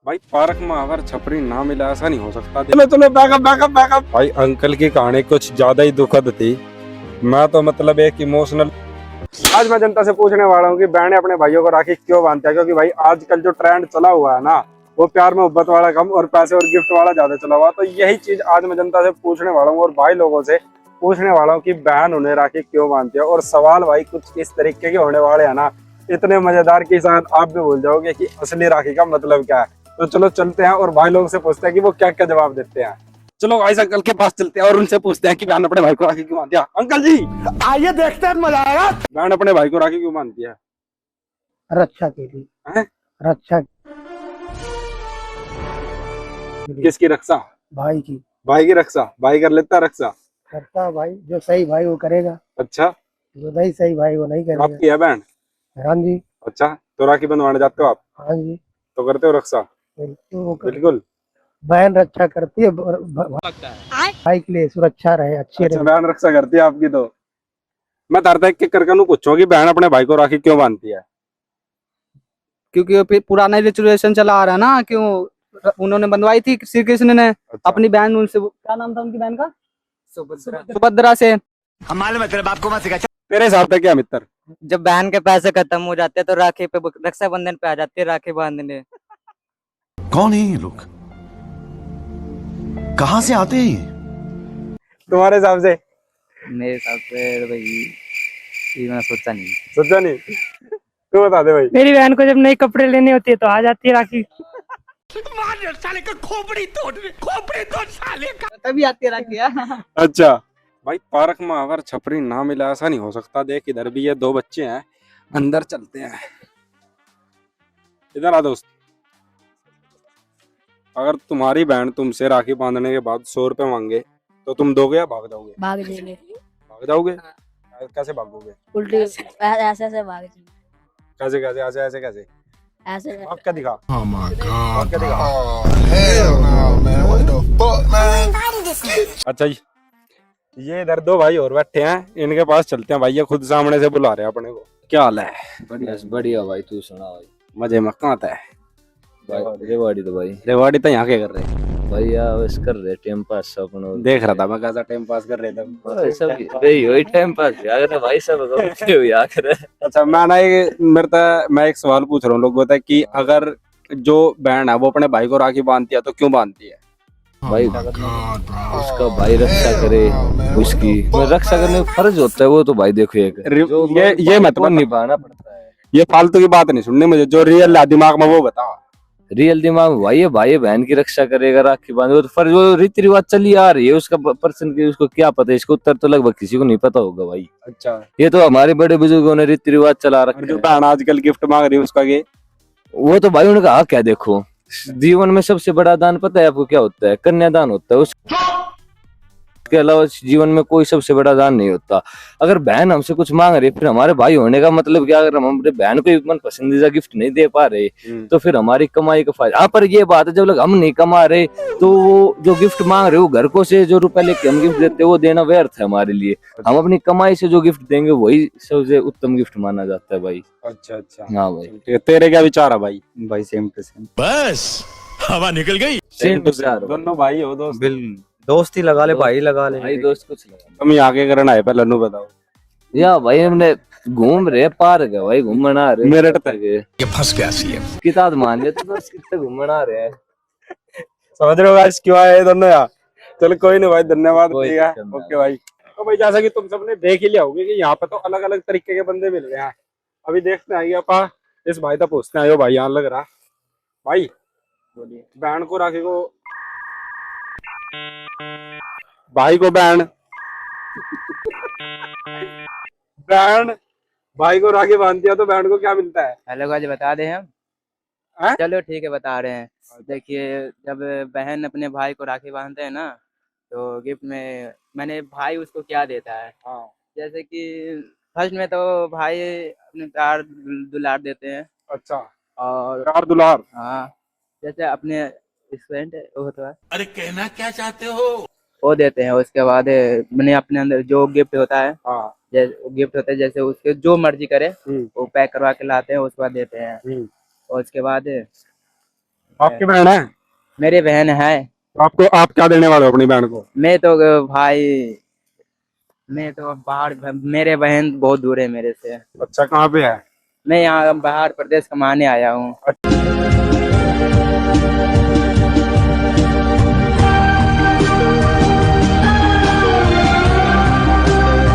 भाई पार्क में अगर छपरी ना मिला ऐसा नहीं हो सकता। चलो चलो बैकअप बैकअप बैकअप। भाई अंकल की कहानी कुछ ज्यादा ही दुखद थी। मैं तो मतलब एक इमोशनल। आज मैं जनता से पूछने वाला हूँ कि बहनें अपने भाइयों को राखी क्यों बांधते हैं, क्योंकि भाई आजकल जो ट्रेंड चला हुआ है ना, वो प्यार मोहब्बत वाला कम और पैसे और गिफ्ट वाला ज्यादा चला हुआ। तो यही चीज आज मैं जनता से पूछने वाला हूँ और भाई लोगों से पूछने वाला हूँ कि बहन उन्हें राखी क्यों बांधती है। और सवाल भाई कुछ इस तरीके के होने वाले हैं ना, इतने मजेदार कि शायद आप भी भूल जाओगे कि असली राखी का मतलब क्या है। तो चलो चलते हैं और भाई लोगों से पूछते हैं कि वो क्या क्या जवाब देते हैं। चलो भाई अंकल के पास चलते हैं और उनसे पूछते हैं कि बहन अपने भाई को राखी क्यों बांधती है। अंकल जी आइए देखते हैं, मजा आएगा। बहन अपने भाई को राखी क्यों बांधती है? रक्षा के लिए। हैं? रक्षा किसकी रक्षा? भाई की। भाई की रक्षा? भाई कर लेता है रक्षा? करता भाई, जो सही भाई वो करेगा, अच्छा, जो नहीं सही भाई वो नहीं करेगा। आपकी है बहन? हाँ जी। अच्छा, तो राखी बंधवाने जाते हो आप? हाँ जी, तो करते हो रक्षा? बिल्कुल। बहन रक्षा करती है, भाई के लिए सुरक्षा रहे, अच्छी अच्छा, रहे। बहन रक्षा करती है आपकी। तो मैं तारता एक एक करके पूछूं कि बहन अपने भाई को राखी क्यों बांधती है। क्योंकि वो फिर पुराना रिचुएशन चला आ रहा है ना, क्यों उन्होंने बंधवाई थी श्री कृष्ण ने अच्छा। अपनी बहन उनसे। क्या नाम था उनकी बहन का? सुभद्रा से। हमारे मतलब आपको मत सिखा। तेरे हिसाब से क्या मित्र? जब बहन के पैसे खत्म हो जाते हैं तो राखी पे रक्षाबंधन पे आ जाती है राखी बांधने। कौन है ये लोग? कहां से आते हैं ये? तुम्हारे हिसाब से? मेरे हिसाब से भाई ये मैंने सोचा नहीं। सोचा नहीं? तू बता दे भाई। मेरी बहन को जब नए कपड़े लेने होते हैं तो आ जाती है राखी। साले का खोपड़ी तोड़ साले का। तभी आती है राखी। अच्छा भाई, पार्क में अगर छपरी ना मिला ऐसा नहीं हो सकता। देख इधर भी ये दो बच्चे हैं, अंदर चलते हैं। इधर आ दोस्त। अगर तुम्हारी बहन तुमसे राखी बांधने के बाद 100 रुपए मांगे तो तुम दोगे या भाग जाओगे? भाग जाएंगे। भाग जाओगे? कैसे भागोगे? उल्टी ऐसे ऐसे भाग जाएंगे। कैसे कैसे? ऐसे ऐसे कैसे? ऐसे भाग क्या दिखा? Oh my भाग क्या दिखा? hell no, man. What the fuck, man? अच्छा जी, ये इधर दो भाई और बैठे हैं, इनके पास चलते हैं भाई। ये खुद सामने से बुला रहे हैं अपने को। क्या हाल है? बढ़िया बढ़िया भाई, तू सुना भाई। मजे में? कहाँ आता है रेवाड़ी तो भाई। रेवाड़ी? तो यहाँ क्या कर रहे हैं भाई यार बस कर रहे टाइम पास अपन। देख रहा था मैं, कैसा टाइम पास कर रहे थे। भाई सब भाई वही टाइम पास यार ना भाई सब यार कर। अच्छा मैं ना मैं एक सवाल पूछ रहा हूँ लोगों से कि अगर जो बहन है वो अपने भाई को राखी बांधती है तो क्यों बांधती है? भाई उसका भाई रक्षा करे, उसकी रक्षा करने का फर्ज होता है वो तो भाई। देखो ये मत निभाना पड़ता है। ये फालतू की बात नहीं सुननी मुझे, जो रियल दिमाग में वो बता। रियल दिमाग भाई बहन की रक्षा करेगा, राखी बांधे, वो तो फर्ज, वो रीति रिवाज चली आ रही है उसका पर्सन की, उसको क्या पता है? इसको उत्तर तो लगभग किसी को नहीं पता होगा भाई। अच्छा, ये तो हमारे बड़े बुजुर्गों ने रीति रिवाज चला रखा जो है। बहन आजकल गिफ्ट मांग रही है उसका ये वो तो भाई उनका हक है। देखो जीवन में सबसे बड़ा दान पता है आपको क्या होता है? कन्यादान होता है। उसके अलावा जीवन में कोई सबसे बड़ा दान नहीं होता। अगर बहन हमसे कुछ मांग रही है, फिर हमारे भाई होने का मतलब क्या? अगर हम अपने बहन को मन पसंदीदा गिफ्ट नहीं दे पा रहे तो फिर हमारी कमाई का फायदा। हाँ, पर ये बात है जब लोग हम नहीं कमा रहे तो वो जो गिफ्ट मांग रहे हो घर को से जो रुपए लेके हम गिफ्ट देते हैं वो देना व्यर्थ है हमारे लिए। हम अपनी कमाई से जो गिफ्ट देंगे वही सबसे उत्तम गिफ्ट माना जाता है भाई। अच्छा अच्छा, हाँ भाई। तेरे क्या विचार है भाई? भाई सेम टू सेम। बस हवा निकल गई। Same to same. दोनों भाई हो दोस्त? बिल्कुल दोस्ती लगा ले भाई, लगा ले भाई दोस्त कुछ लगा। तुम यहाँ के करना है पहले नु बताओ। या भाई हमने घूम रहे पार्क है भाई, घूमना रहे मेरठ तक। ये फंस गया सीएम। किताब मान ले तो बस कितने घूमना रहे हैं। समझ रहे हो गाइस क्यों आए ये दोनों यार? चलो कोई नहीं भाई, धन्यवाद। कोई ठीक है, धन्यवाद। ओके भाई। तो भाई जैसा कि तुम सबने देख ही लिया होगा कि यहाँ पे तो अलग अलग तरीके के बंदे मिल रहे हैं। अभी देखते हैं अपा इस भाई तक पूछते हैं। आयो भाई यहाँ लग रहा भाई, बहन को राखी को भाई को बहन बहन भाई को राखी बांधती है तो बहन को क्या मिलता है? हेलो गाइस, बता दे हम। हैं? चलो ठीक है, बता रहे हैं। देखिए, जब बहन अपने भाई को राखी बांधते हैं ना तो गिफ्ट में मैंने भाई उसको क्या देता है। हाँ, जैसे कि फर्स्ट में तो भाई अपने प्यार दुलार देते हैं। अच्छा, और प्यार दुलार। हाँ, जैसे अपने स्टूडेंट वो होता है अरे कहना क्या चाहते हो? वो देते हैं। उसके बाद मैंने अपने अंदर जो गिफ्ट होता है, हाँ, जैसे गिफ्ट होता है जैसे उसके जो मर्जी करे वो पैक करवा के लाते हैं, उसके बाद देते हैं। और उसके बाद आपकी बहन है? मेरी बहन है। तो आपको आप क्या देने वाले हो अपनी बहन को? मैं तो भाई, मैं तो बाहर, मेरे बहन बहुत दूर है मेरे से। अच्छा, कहाँ पे है? मैं यहाँ बाहर प्रदेश कमाने आया हूँ।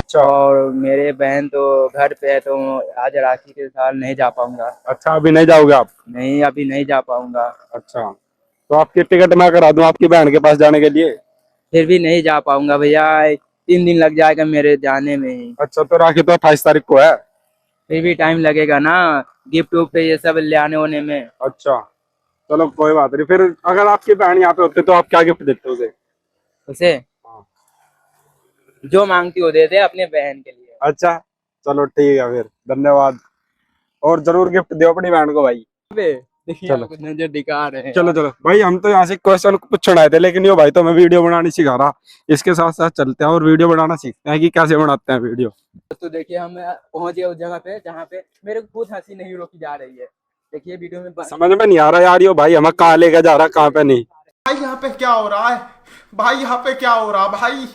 अच्छा और मेरे बहन तो घर पे है, तो आज राखी के साथ नहीं जा पाऊंगा। अच्छा, अभी नहीं जाओगे आप? नहीं, अभी नहीं जा पाऊंगा। अच्छा, तो आपकी टिकट मैं करा दूं आपकी बहन के पास जाने के लिए? फिर भी नहीं जा पाऊंगा भैया, 3 दिन लग जाएगा मेरे जाने में ही। अच्छा, तो राखी तो 28 तारीख को है। फिर भी टाइम लगेगा ना, गिफ्ट उफ्ट ये सब ले आने होने में। अच्छा, चलो कोई बात नहीं। फिर अगर आपकी बहन यहाँ पे होती तो आप क्या गिफ्ट देते उसे? उसे जो मांगती हो देते अपने बहन के लिए। अच्छा, चलो ठीक है, फिर धन्यवाद। और जरूर गिफ्ट दो अपनी बहन को भाई। देखिए चलो। आपको नजर दिखा रहे हैं। चलो चलो भाई, हम तो यहाँ से क्वेश्चन पूछने आए थे, लेकिन ये भाई तो मैं वीडियो बनानी सिखा रहा। इसके साथ साथ चलते हैं और वीडियो बनाना सीखते हैं कि कैसे बनाते हैं वीडियो। तो देखिए हम पहुंच गए उस जगह पे जहाँ पे मेरे को खुद हंसी नहीं रोकी जा रही है। देखिए वीडियो में समझ में नहीं आ रहा यार, ये भाई हमें कहाँ लेकर जा रहा, कहाँ पे नहीं। भाई यहाँ पे क्या हो रहा है? भाई यहाँ पे क्या हो रहा भाई?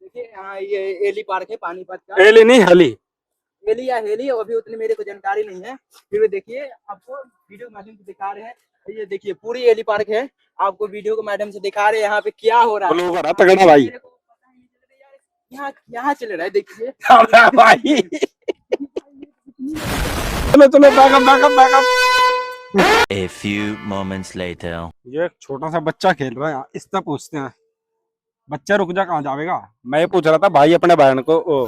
देखिए यहाँ ये एली पार्क है पानीपत का। एली नहीं, हली। एली या हेली, अभी उतनी मेरे को जानकारी नहीं है। फिर भी देखिए आपको वीडियो के माध्यम से दिखा रहे हैं। ये देखिए पूरी एली पार्क है, आपको वीडियो के माध्यम से दिखा रहे हैं यहाँ पे क्या हो रहा है। ब्लॉगर है तगड़ा भाई। मेरे को पता ही नहीं चल रहा यार, यहाँ यहाँ चल रहा है देखिए। भाई चलो चलो, backup backup backup. A few moments later. ये एक छोटा सा बच्चा खेल रहा है, इससे पूछते हैं। बच्चा रुक जा, कहाँ जाएगा? मैं ये पूछ रहा था भाई अपने बहन को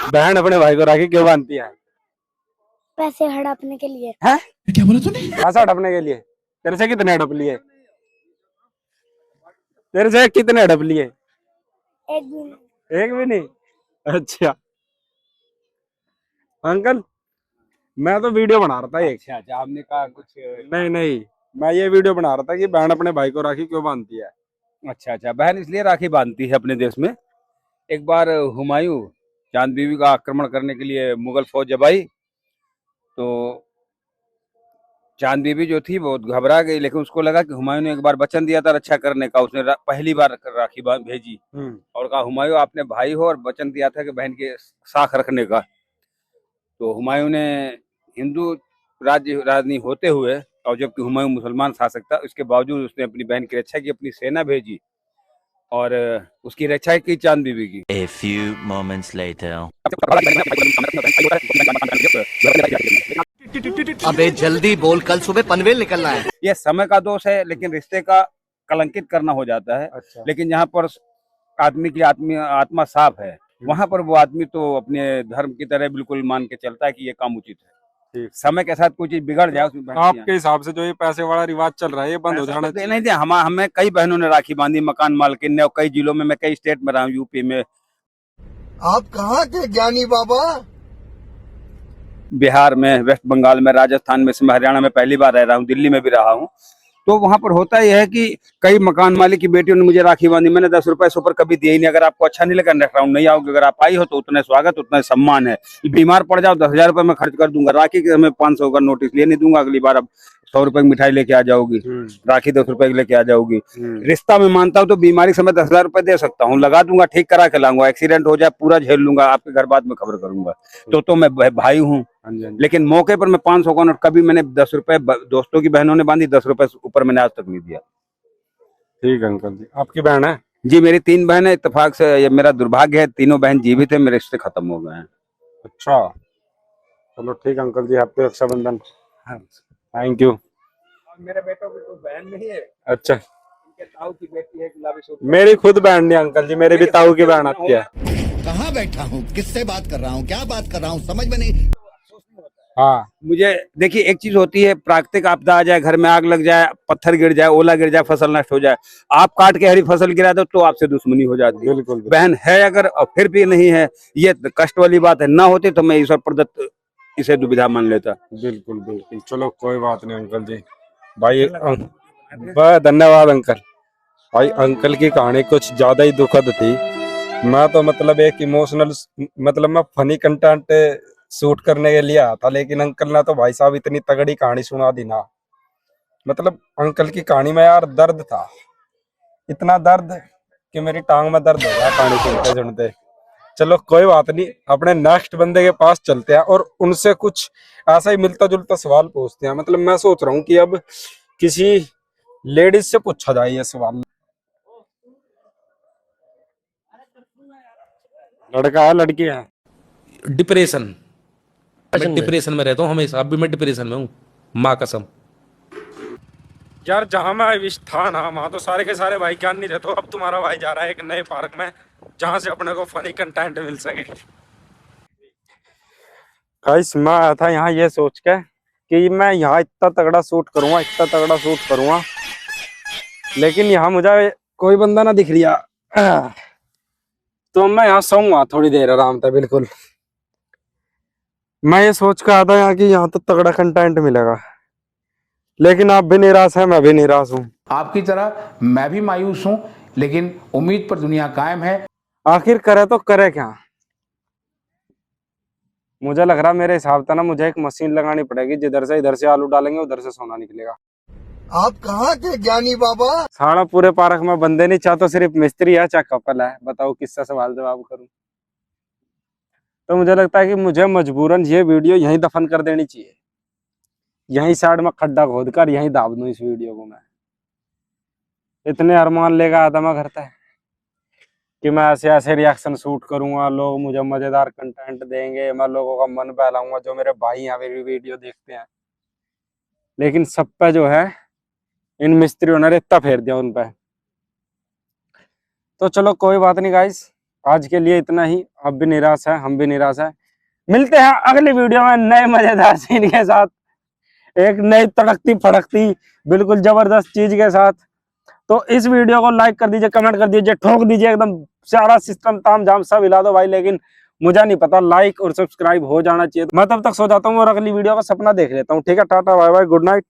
बहन अपने भाई को राखी क्यों बांधती है? पैसे हड़पने के लिए। हैं? क्या बोला तूने? पैसा हड़पने के लिए? तेरे से कितने हड़प लिए? तेरे से कितने हड़प लिए? एक भी नहीं। अच्छा अंकल, मैं तो वीडियो बना रहा था एक। अच्छा, आपने कहा कुछ? नहीं नहीं, मैं ये वीडियो बना रहा था कि बहन अपने भाई को राखी क्यों बांधती है। अच्छा, बहन इसलिए राखी बांधती है अपने देश में। एक बार हुमायूं चांद बीबी का आक्रमण करने के लिए मुगल फौज जब आई, तो चांद बीबी जो थी बहुत घबरा गई, लेकिन उसको लगा कि हुमायूं ने एक बार वचन दिया था रक्षा करने का। उसने पहली बार राखी भेजी और कहा, हुमायूं आपने भाई हो और वचन दिया था कि बहन के साथ रखने का। तो हुमायूं ने हिंदू राज्य राजनी होते हुए, और जबकि हुमायूं मुसलमान शासक था, उसके बावजूद उसने अपनी बहन की रक्षा की, अपनी सेना भेजी और उसकी रक्षा की चांद बीबी की। A few moments later. अबे जल्दी बोल, कल सुबह पनवेल निकलना है। यह समय का दोष है, लेकिन रिश्ते का कलंकित करना हो जाता है। अच्छा। लेकिन जहाँ पर आदमी की आत्मा साफ है, वहां पर वो आदमी तो अपने धर्म की तरह बिल्कुल मान के चलता है कि ये काम उचित है। ठीक। समय के साथ कोई चीज बिगड़ जाए उसमें आपके हिसाब से जो ये पैसे वाला रिवाज चल रहा है, ये बंद हो जाना चाहिए। नहीं दिया। हमें कई बहनों ने राखी बांधी, मकान मालकिन ने, और कई जिलों में, मैं कई स्टेट में रहा हूँ, यूपी में, आप कहाँ के ज्ञानी बाबा? बिहार में, वेस्ट बंगाल में, राजस्थान में, हरियाणा में पहली बार रह रहा हूँ, दिल्ली में भी रहा हूँ। तो वहां पर होता यह है कि कई मकान मालिक की बेटियों ने मुझे राखी बांधी, मैंने 10 रुपए से ऊपर कभी दिए ही नहीं। अगर आपको अच्छा नहीं लगा, नेक्स्ट राउंड नहीं आओगे। अगर आप आई हो तो उतना स्वागत, उतना सम्मान है। बीमार पड़ जाओ 10,000 रुपए मैं खर्च कर दूंगा, राखी के मैं 500 का नोटिस लिए नहीं दूंगा। अगली बार अब 100 रुपए की मिठाई लेके आ जाओगी, राखी 10 रुपए की लेके आ जाओगी। रिश्ता में मानता हूँ तो बीमारी समय 10,000 रुपए दे सकता हूँ, लगा दूंगा, ठीक करा के लाऊंगा। एक्सीडेंट हो जाए पूरा झेल लूंगा, आपके घर बाद में खबर करूंगा। तो मैं भाई हूँ। लेकिन मौके पर मैं 500 का नोट कभी, मैंने 10 रुपए दोस्तों की बहनों ने बांधी, 10 रुपए ऊपर मैंने आज तक नहीं दिया। ठीक अंकल जी। आपकी बहन है? जी मेरी 3 बहन है। इत्तेफाक से ये मेरा दुर्भाग्य है, तीनों बहन जीवित है, मेरे रिश्ते खत्म हो गए हैं। अच्छा, चलो ठीक uncle ji, happy Rakshabandhan. Thank you. मेरे बेटों की कोई बहन नहीं है। अच्छा, इनके ताऊ की बेटी है गुलाबी सूट। मेरी खुद बहन नहीं अंकल जी, मेरे भी ताऊ की बहन आती है। कहाँ बैठा हूँ, किससे बात कर रहा हूँ, क्या बात कर रहा हूँ, समझ में नहीं। हाँ, मुझे देखिए, एक चीज होती है, प्राकृतिक आपदा आ जाए, घर में आग लग जाए, पत्थर गिर जाए, ओला गिर जाए, फसल नष्ट हो जाए, आप काट के हरी फसल गिरा दो तो आपसे दुश्मनी हो जाती है। बिल्कुल। बहन है अगर और फिर भी नहीं है, ये कष्ट वाली बात है। ना होती तो मैं ईश्वर प्रदत्त इसे दुविधा मान लेता। बिल्कुल बिल्कुल, चलो कोई बात नहीं अंकल जी। भाई धन्यवाद अंकल। भाई अंकल की कहानी कुछ ज्यादा ही दुखद थी। मैं तो मतलब एक इमोशनल, मतलब मैं फनी कंटेंट शूट करने के लिए आया था, लेकिन अंकल ने तो भाई साहब इतनी तगड़ी कहानी सुना दी ना मतलब अंकल की कहानी में यार दर्द था, इतना दर्द कि मेरी टांग में दर्द हो गया कहानी सुनते सुनते। चलो कोई बात नहीं, अपने नेक्स्ट बंदे के पास चलते हैं और उनसे कुछ ऐसा ही मिलता जुलता सवाल पूछते हैं। मतलब मैं सोच रहा हूँ कि अब किसी लेडीज से पूछा जाए ये सवाल। लड़का है लड़की है? डिप्रेशन, मैं डिप्रेशन में रहता हूँ हमेशा, अब भी मैं डिप्रेशन में हूँ, माँ कसम। यार जहां मैं अभी था ना, वहां तो सारे के सारे भाई ज्ञान नहीं रहते। अब तुम्हारा भाई जा रहा है एक नए पार्क में जहां से अपने को फनी कंटेंट मिल सके। गाइस मैं आया था यहाँ ये सोच के कि मैं यहाँ इतना तगड़ा शूट करूंगा, इतना तगड़ा शूट करूंगा, लेकिन यहाँ मुझे कोई बंदा ना दिख रिया। तो मैं यहाँ सोऊंगा थोड़ी देर आराम से। बिल्कुल मैं ये सोच के आता यहाँ कि यहाँ तो तगड़ा कंटेंट मिलेगा, लेकिन आप भी निराश है, मैं भी निराश हूँ। आपकी तरह मैं भी मायूस हूँ, लेकिन उम्मीद पर दुनिया कायम है। आखिर करे तो करे क्या? मुझे लग रहा मेरे हिसाब से ना मुझे एक मशीन लगानी पड़ेगी, जिधर से इधर से आलू डालेंगे उधर से सोना निकलेगा। आप कहाँ के ज्ञानी बाबा? सारा पूरे पार्क में बंदे नहीं, चाह तो सिर्फ मिस्त्री है चाहे कपल है। बताओ किससे सवाल जवाब करूं? तो मुझे लगता है कि मुझे मजबूरन ये वीडियो यहीं दफन कर देनी चाहिए, यहीं साइड में खड्डा खोद कर यहीं दाब दूं इस वीडियो को। मैं इतने अरमान लेकर आया था मैं घर तक कि मैं ऐसे ऐसे रिएक्शन शूट करूंगा, लोग मुझे मजेदार कंटेंट देंगे, मैं लोगों का मन बहलाऊंगा जो मेरे भाई यहाँ मेरी वीडियो देखते हैं। लेकिन सब पे जो है इन मिस्त्रियों ने रेता फेर दिया उन पे। तो चलो कोई बात नहीं गाइस, आज के लिए इतना ही। आप भी निराश है, हम भी निराश है। मिलते हैं अगली वीडियो में नए मजेदार सीन के साथ, एक नई तड़कती फड़कती बिल्कुल जबरदस्त चीज के साथ। तो इस वीडियो को लाइक कर दीजिए, कमेंट कर दीजिए, ठोक दीजिए, एकदम सारा सिस्टम ताम झाम सब हिला दो भाई। लेकिन मुझे नहीं पता, लाइक और सब्सक्राइब हो जाना चाहिए। मैं तब तक सो जाता हूँ और अगली वीडियो का सपना देख लेता हूँ। ठीक है, tata bye bye, good night.